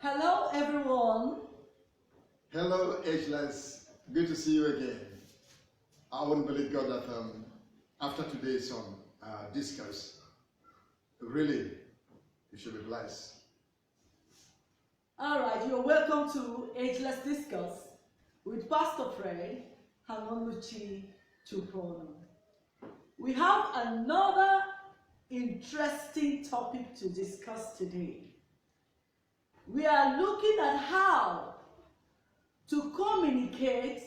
Hello, everyone. Hello, Ageless. Good to see you again. I wouldn't believe God that after today's discourse, really, you should be blessed. All right, you're welcome to Agelessdiscourse with Pastor Fred and Oluchi Chukwuonu. We have another interesting topic to discuss today. We are looking at how to communicate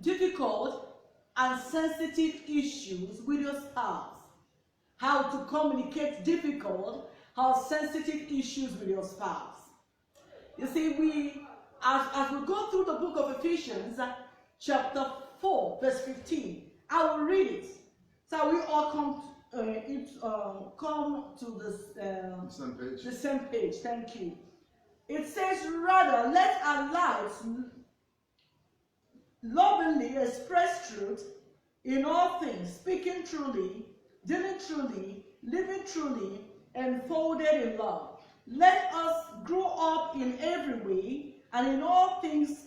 difficult and sensitive issues with your spouse. How to communicate difficult or sensitive issues with your spouse. You see, as we go through the book of Ephesians, chapter 4, verse 15, I will read it. So we all come to the same page. Thank you. It says, rather, let our lives lovingly express truth in all things, speaking truly, dealing truly, living truly, enfolded in love. Let us grow up in every way and in all things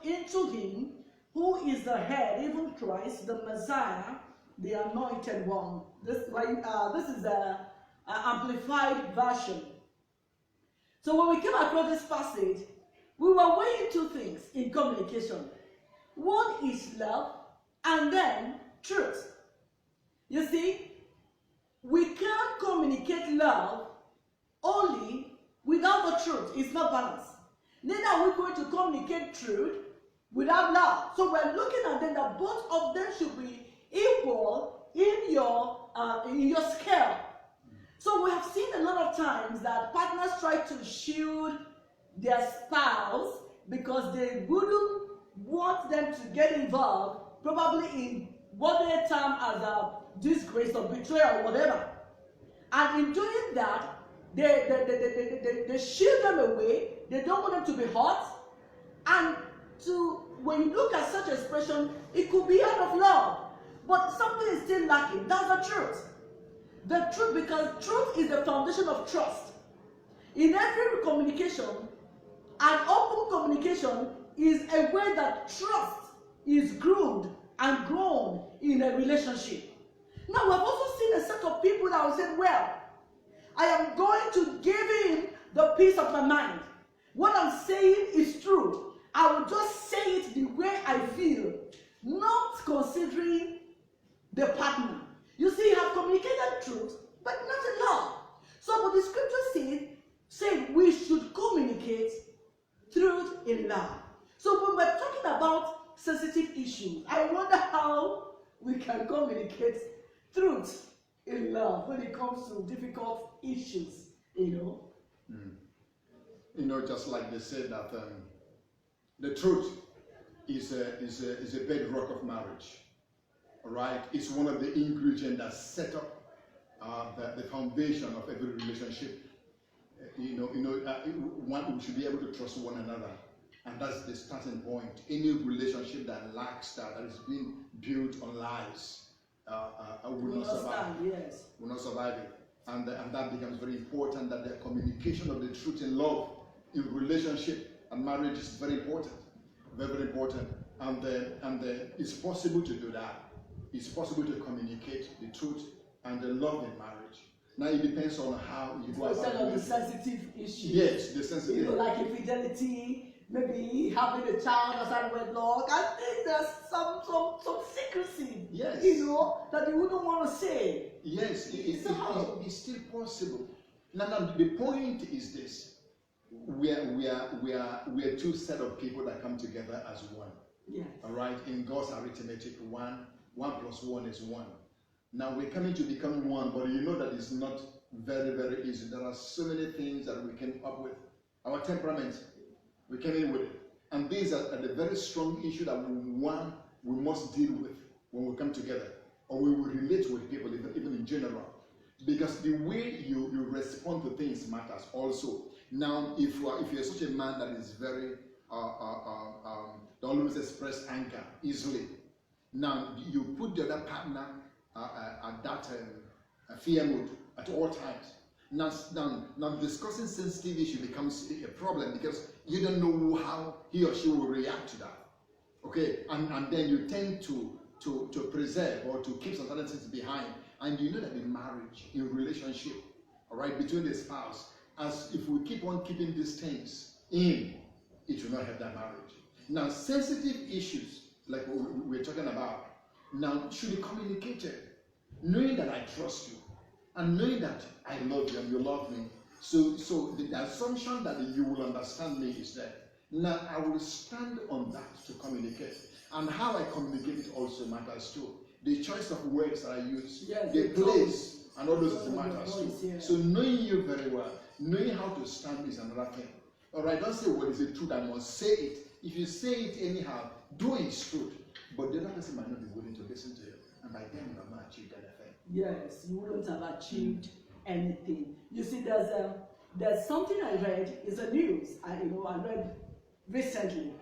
into Him who is the head, even Christ, the Messiah, the Anointed One. This is the amplified version. So when we came across this passage, we were weighing two things in communication. One is love, and then truth. You see, we can't communicate love only without the truth. It's not balanced. Neither are we going to communicate truth without love. So we're looking at them that both of them should be equal in your scale. So we have seen a lot of times that partners try to shield their spouse because they wouldn't want them to get involved, probably in what they term as a disgrace or betrayal or whatever. And in doing that, they shield them away. They don't want them to be hurt. And when you look at such expression, it could be out of love, but something is still lacking. That's the truth. The truth, because truth is the foundation of trust. In every communication, an open communication is a way that trust is groomed and grown in a relationship. Now, we've also seen a set of people that will say, well, I am going to give him the peace of my mind. What I'm saying is true. I will just say it the way I feel, not considering the partner. You see, you have communicated truth, but not in love. So what the scripture says we should communicate truth in love. So when we're talking about sensitive issues, I wonder how we can communicate truth in love when it comes to difficult issues, Just like they said that the truth is a bedrock of marriage. All right, it's one of the ingredients that set up the foundation of every relationship. We should be able to trust one another, and that's the starting point. Any relationship that lacks that is being built on lies will not survive. Yes, will not survive it, and that becomes very important. That the communication of the truth in love, in relationship and marriage is very important, very, very important. And it's possible to do that. It's possible to communicate the truth and the love in marriage. Now it depends on how you go about on the sensitive issues. Yes, the sensitive. Like infidelity, maybe having a child outside wedlock. I think there's some secrecy. Yes. That you wouldn't want to say. Yes, it's still possible. Now the point is this: we are two set of people that come together as one. Yes. All right. In God's arithmetic, 1 plus 1 is 1. Now we're coming to become one, but you know that it's not very, very easy. There are so many things that we came up with. Our temperament, we came in with it. And these are the very strong issue that we must deal with when we come together, or we will relate with people, even in general. Because the way you respond to things matters also. Now, if you're such a man that is very, don't always express anger easily, now you put the other partner at that fear mood at all times. Now discussing sensitive issue becomes a problem because you don't know how he or she will react to that. Okay, and then you tend to preserve or to keep some certain things behind, and you know that in marriage, in relationship, all right, between the spouse, as if we keep on keeping these things in, it will not help that marriage. Now, sensitive issues like we're talking about now should be communicated, knowing that I trust you and knowing that I love you and you love me. So the assumption that you will understand me is there. Now I will stand on that to communicate, and how I communicate it also matters too. The choice of words that I use, yes, the place, and all those matters too. Yeah. So knowing you very well, knowing how to stand is another thing. All right, don't say what is the truth. I must say it. If you say it anyhow, do it's truth. But the other person might not be willing to listen to you, and by then you have not achieved anything. Yes, you wouldn't have achieved anything. You see, there's something I read. It's a news. I read recently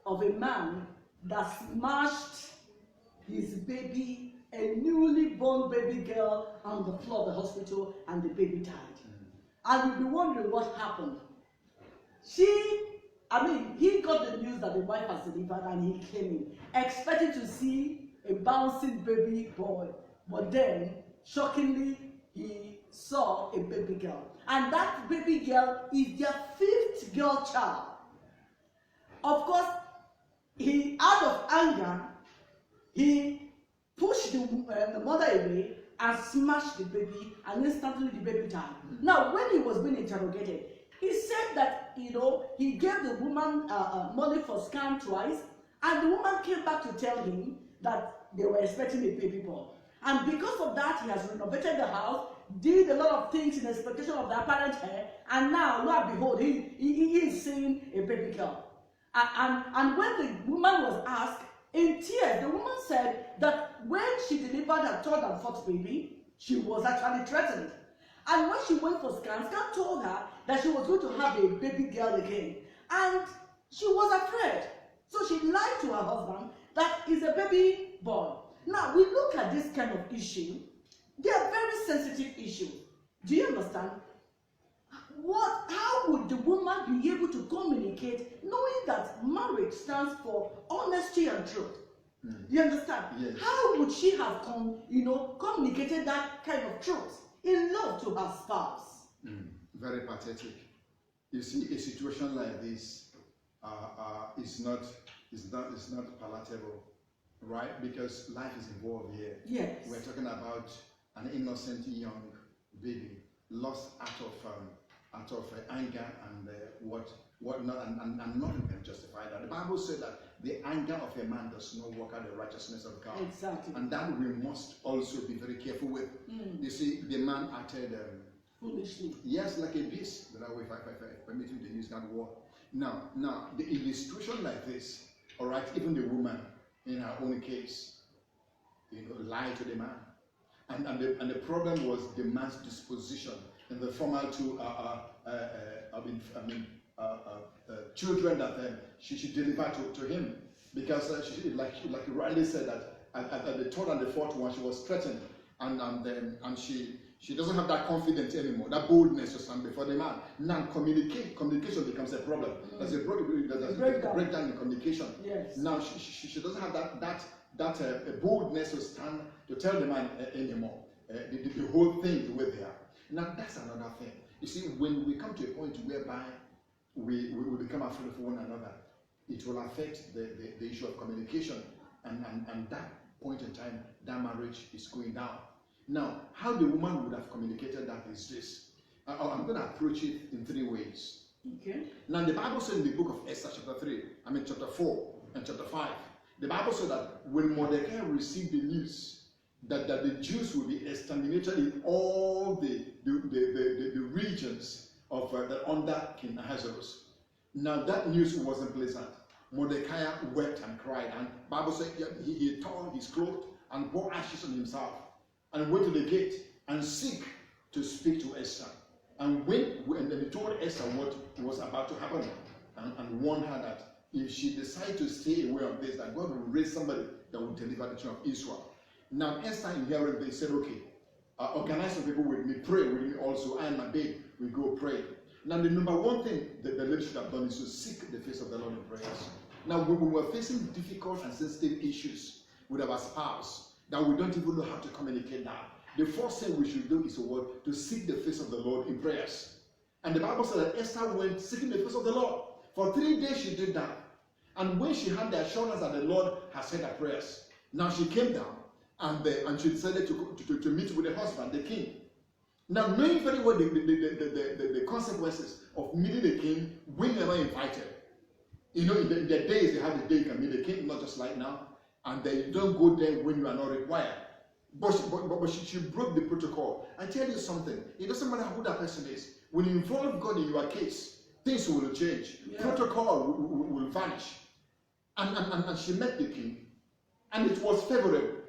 of a man that smashed his baby, a newly born baby girl, on the floor of the hospital, and the baby died. And you'll be wondering what happened. He got the news that the wife has delivered, and he came in expecting to see a bouncing baby boy, but then shockingly he saw a baby girl, and that baby girl is their 5th girl child. Of course, he, out of anger, he pushed the mother away and smashed the baby, and instantly the baby died. Now, when he was being interrogated, he said that he gave the woman money for scan twice, and the woman came back to tell him that they were expecting a baby boy. And because of that, he has renovated the house, did a lot of things in expectation of the apparent heir, and now, lo and behold, he is seeing a baby girl. And when the woman was asked, in tears, the woman said that when she delivered her 3rd and 4th baby, she was actually threatened. And when she went for scan told her that she was going to have a baby girl again. And she was afraid. So she lied to her husband that it's a baby boy. Now, we look at this kind of issue. They are very sensitive issues. Do you understand? How would the woman be able to communicate knowing that marriage stands for honesty and truth? Do you understand? Yes. How would she have communicated that kind of truth in love to her spouse? Very pathetic. You see, a situation like this is not palatable, right? Because life is involved here. Yes. We're talking about an innocent young baby lost out of anger and whatnot, and nothing can justify that. The Bible said that the anger of a man does not work out the righteousness of God. Exactly. And that we must also be very careful with. You see, the man acted foolishly. Yes, like a beast. But if I permit you to use that word. Now, in a situation like this, all right, even the woman in her own case, lied to the man, and the problem was the man's disposition and the former two children that she delivered to him, because she, like you rightly said, that at the 3rd and the 4th one she was threatened, and she doesn't have that confidence anymore, that boldness to stand before the man. Now communication becomes a problem. There's a breakdown in communication. Yes. Now she doesn't have that boldness to stand to tell the man anymore. The whole thing the way they are. Now that's another thing. You see, when we come to a point whereby we become afraid of one another, it will affect the issue of communication, and that point in time, that marriage is going down. Now, how the woman would have communicated that is this. I'm going to approach it in 3 ways. Okay. Now, the Bible says in the book of Esther, chapter 4 and chapter 5, the Bible said that when Mordecai received the news that the Jews will be exterminated in all the regions of under King Ahasuerus. Now that news wasn't pleasant. Mordecai wept and cried, and the Bible said he tore his clothes and poured ashes on himself, and went to the gate and seek to speak to Esther. And he told Esther what was about to happen, and warned her that if she decides to stay away on this, that God will raise somebody that will deliver the children of Israel. Now Esther, in hearing this, said, okay, organize some people with me, pray with me also. I and my babe, we go pray. Now, the number one thing that the lady should have done is to seek the face of the Lord in prayers. Now, when we were facing difficult and sensitive issues with our spouse, that we don't even know how to communicate that, the first thing we should do is to seek the face of the Lord in prayers. And the Bible said that Esther went seeking the face of the Lord. For 3 days she did that. And when she had the assurance that the Lord has heard her prayers, now she came down and she decided to meet with the husband, the king. Now, knowing very well the consequences of meeting the king when they were invited. You know, in the days they have the day you can meet the king, not just like now. And they don't go there when you are not required. But she broke the protocol. I tell you something, it doesn't matter who that person is. When you involve God in your case, things will change. Yeah. Protocol will vanish. And she met the king, and it was favorable.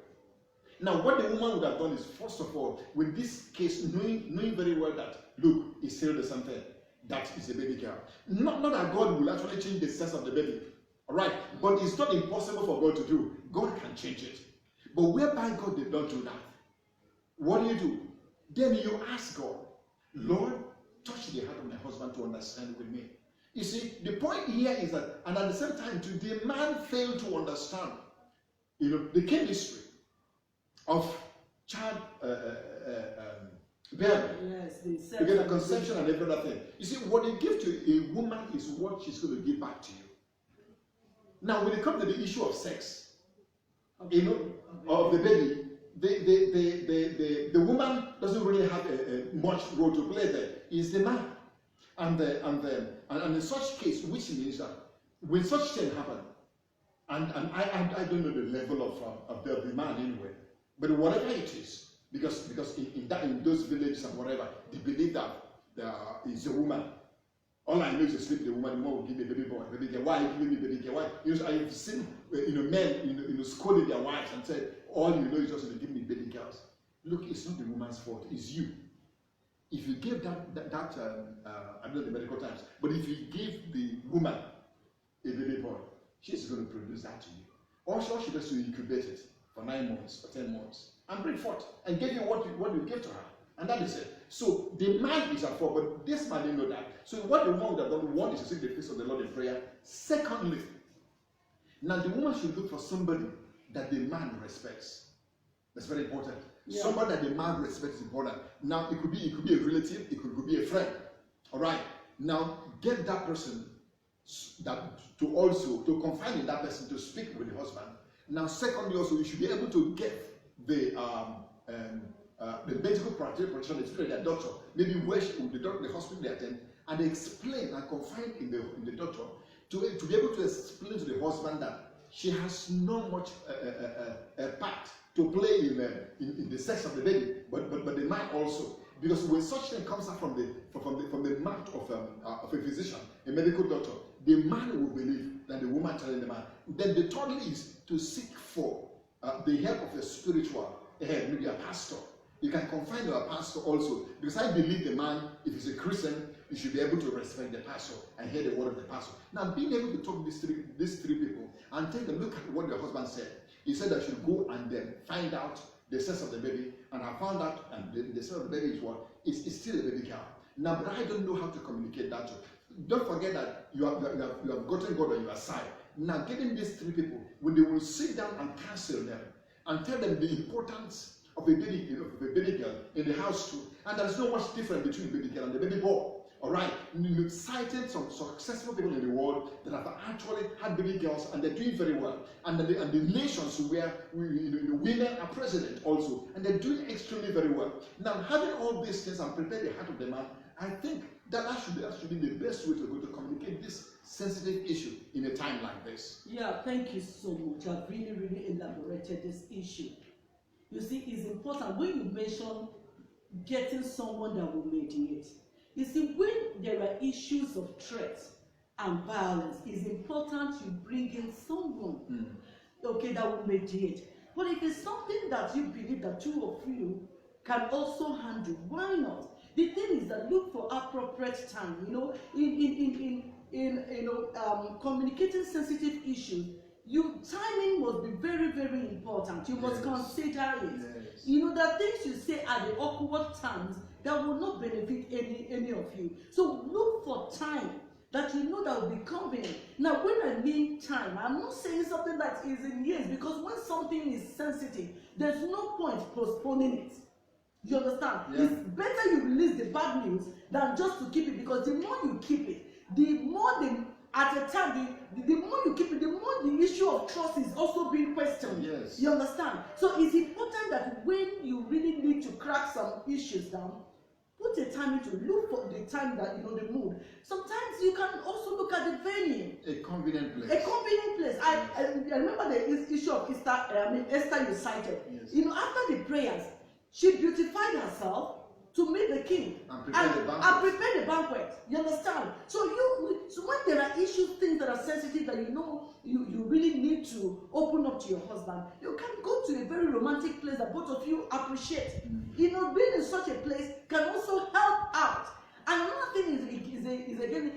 Now, what the woman would have done is, first of all, with this case, knowing very well that, look, it's still the same thing. That is a baby girl. Not that God will actually change the sex of the baby. All right? But it's not impossible for God to do. God can change it. But whereby God did not do that, what do? Then you ask God, Lord, touch the heart of my husband to understand with me. You see, the point here is that, and at the same time, the man failed to understand, you know, the chemistry of child bearing. Yes, you get a conception and every other thing. You see, what you give to a woman is what she's going to give back to you. Now, when it comes to the issue of sex, you know, of the baby, the woman doesn't really have a much role to play there. It's the man. And in such case, which means that when such thing happen, and I don't know the level of the man anyway, but whatever it is, because in those villages and whatever, they believe that it's a woman. All I know is to sleep with a woman. The woman will give me a baby boy, baby girl. Why are you giving me a baby girl? Why? You know, I've seen men scolding their wives and said, all you know is just to give me baby girls. Look, it's not the woman's fault. It's you. If you give I don't know the medical terms, but if you give the woman a baby boy, she's going to produce that to you. All she does is to incubate it for 9 months or 10 months and bring forth and give you what you give to her. And that is it. So the man is at fault, but this man didn't know that. So what the woman would have done, one is to seek the face of the Lord in prayer. Secondly, now the woman should look for somebody that the man respects. That's very important. Yeah. Somebody that the man respects is important. Now it could be a relative, it could be a friend. All right. Now get that person to confide in that person to speak with the husband. Now, secondly, also you should be able to get the medical practitioner, especially their doctor, maybe where the hospital they attend, and explain and confide in the doctor to be able to explain to the husband that she has not much a part to play in the sex of the baby, but the man also, because when such thing comes out from the mouth of a physician, a medical doctor, the man will believe that the woman telling the man. Then the third is to seek for the help of a spiritual head, maybe a pastor. You can confide in a pastor also, because I believe the man, if he's a Christian, you should be able to respect the pastor and hear the word of the pastor. Now, being able to talk to these three people and take a look at what the husband said. He said I should go and then find out the sex of the baby, and I found out, and the sex of the baby is what? It's still a baby girl. Now, but I don't know how to communicate that to. Don't forget that you have gotten God on your side. Now, getting these three people, when they will sit down and counsel them and tell them the importance of a baby girl in the house too, and there's no much difference between the baby girl and the baby boy. All right, cited some successful people in the world that have actually had baby girls and they're doing very well, and the nations where women are president also, and they're doing extremely very well. Now, having all these things and prepare the heart of the man, I think that should be the best way to go to communicate this sensitive issue in a time like this. Yeah, thank you so much. I've really elaborated this issue. You see, it's important when you mention getting someone that will mediate. You see, when there are issues of threat and violence, it's important you bring in someone, okay, that will mediate. But if it's something that you believe that two of you can also handle, why not? The thing is that look for appropriate time. You know, in communicating sensitive issues, timing must be very important. You must consider it. Yes. You know, there are things you say at the awkward times that will not benefit any of you. So look for time that you know that will be convenient. Now, when I mean time, I'm not saying something that is in years, because when something is sensitive, there's no point postponing it. You understand? Yeah. It's better you release the bad news than just to keep it, because the more you keep it, the more at a time, the more you keep it, the more the issue of trust is also being questioned. Yes. You understand? So it's important that when you really need to crack some issues down, put a time into, look for the time that, you know, the mood. Sometimes you can also look at the venue. A convenient place. A convenient place. I remember the issue of Esther you cited. Yes. You know, after the prayers, she beautified herself to meet the king And prepare the banquet. You understand? So when there are issues, things that are sensitive that you know you really need to open up to your husband, you can go to a very romantic place that both of you appreciate. You know, being in such a place can also help out. And another thing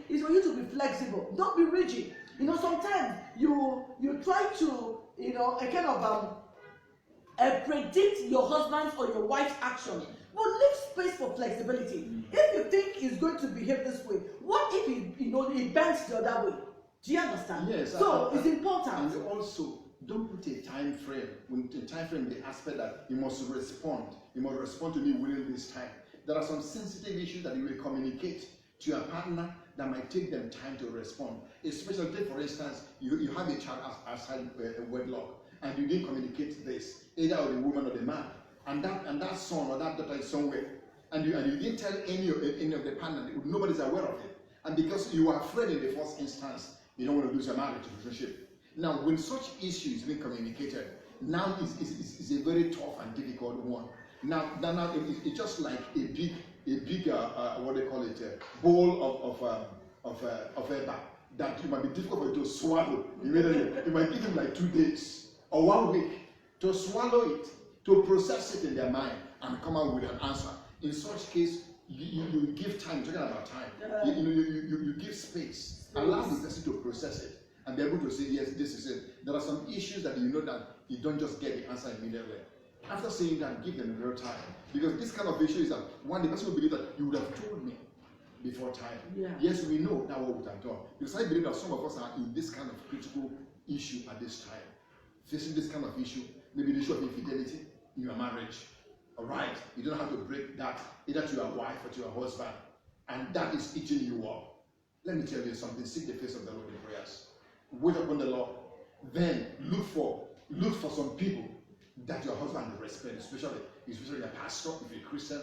is for you to be flexible. Don't be rigid. You know, sometimes you try to, you know, a kind of predict your husband's or your wife's action. But leave space for flexibility. If you think he's going to behave this way, what if he bends the other way? Do you understand? Yes. So it's important. And also, don't put a time frame. A time frame, the aspect that you must respond. You must respond to me within this time. There are some sensitive issues that you will communicate to your partner that might take them time to respond. Especially, take for instance, you have a child outside wedlock, and you didn't communicate this, either the woman or the man, and that son or that daughter is somewhere, and you didn't tell any of the partner, nobody's aware of it, and because you are afraid in the first instance, you don't want to lose your marriage relationship. Now, when such issue is being communicated, now is a very tough and difficult one. Now it's just like a big what they call it, a bowl of eba that it might be difficult for you to swallow immediately. It might give them like 2 days or 1 week to swallow it, to process it in their mind and come out with an answer. In such case, you give time. Talking about time, you give space, allow the person to process it and be able to say, yes, this is it. There are some issues that you know that you don't just get the answer immediately. After saying that, give them a little time, because this kind of issue is that one, the person will believe that you would have told me before time. Yeah. Yes, we know that what we have done, because I believe that some of us are in this kind of critical issue at this time, facing this kind of issue, maybe the issue of infidelity in your marriage. All right, you don't have to break that either to your wife or to your husband, and that is eating you up. Let me tell you something: seek the face of the Lord in prayers, wait upon the Lord, then look for some people that your husband will respect, especially your pastor, if you're a Christian,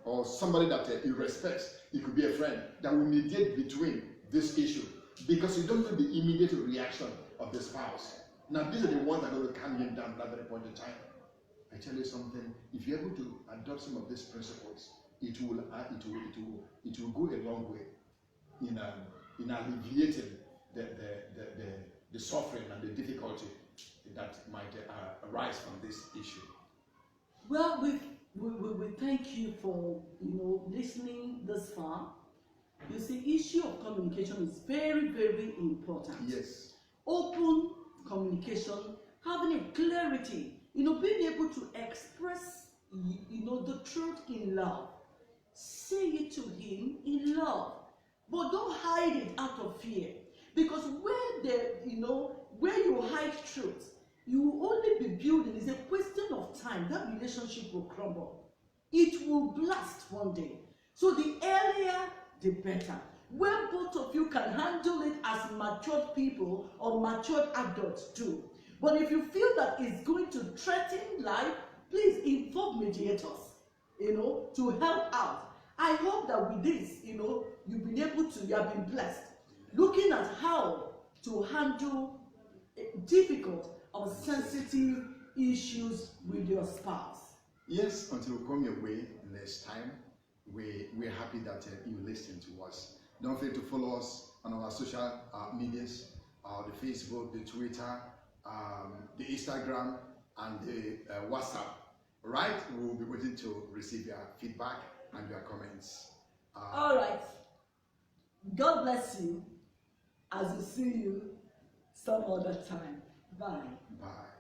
or somebody that he respects. It could be a friend that will mediate between this issue, because you don't know the immediate reaction of the spouse. Now, these are the ones that are going to calm him down at that very point in time. I tell you something: if you're able to adopt some of these principles, it will go a long way in alleviating the suffering and the difficulty that might arise from this issue. Well, we thank you for listening this far. You see, issue of communication is very, very important. Yes. Open communication, having a clarity, being able to express, the truth in love. Say it to him in love, but don't hide it out of fear. Because where you hide truth, you will only be building. It's a question of time. That relationship will crumble. It will blast one day. So the earlier, the better. When both of you can handle it as matured people or matured adults do. But if you feel that it's going to threaten life, please inform mediators, to help out. I hope that with this, you have been blessed. Looking at how to handle difficult or sensitive issues with your spouse. Yes, until we come your way next time, we're happy that you listen to us. Don't forget to follow us on our social medias, the Facebook, the Twitter, the Instagram, and the WhatsApp. Right? We will be waiting to receive your feedback and your comments. All right. God bless you as we see you some other time. Bye. Bye.